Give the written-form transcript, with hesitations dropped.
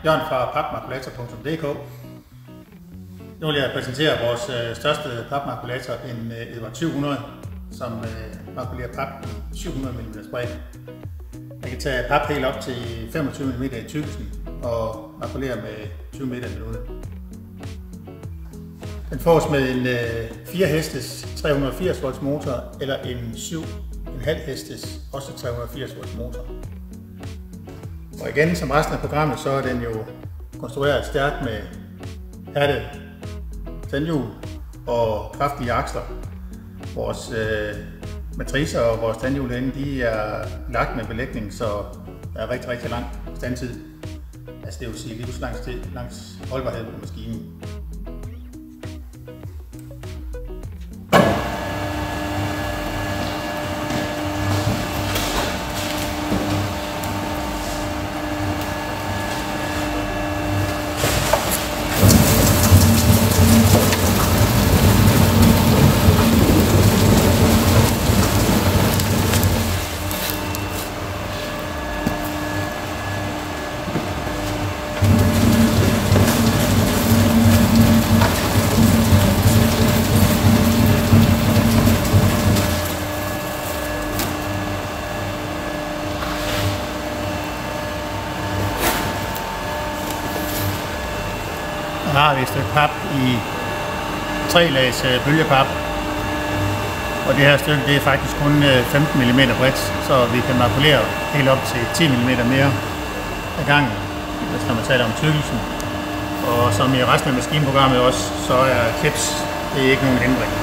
Jørgen fra papmakulator.dk. Nu vil jeg præsentere vores største papmakulator, en Edward 700, som makulerer pap i 700 mm bredde. Man kan tage pap helt op til 25 mm i tykkelsen og makulere med 20 meter i minuttet. Den fås med en 4 hestes 380 volts motor eller en 7,5 hestes også 380 volts motor. Og igen, som resten af programmet, så er den jo konstrueret stærkt med hærdede tandhjul og kraftige aksler. Vores matricer og vores tandhjul herinde, de er lagt med belægning, så der er rigtig lang standtid. Altså det vil sige livslangs holdbarhed på maskinen. Her har vi et stykke pap i 3 lags bølgepap, og det her stykke det er faktisk kun 15 mm bredt, så vi kan makulere helt op til 10 mm mere ad gangen, når man taler om tykkelsen. Og som i resten af maskinprogrammet også, så er clips det er ikke nogen hindring.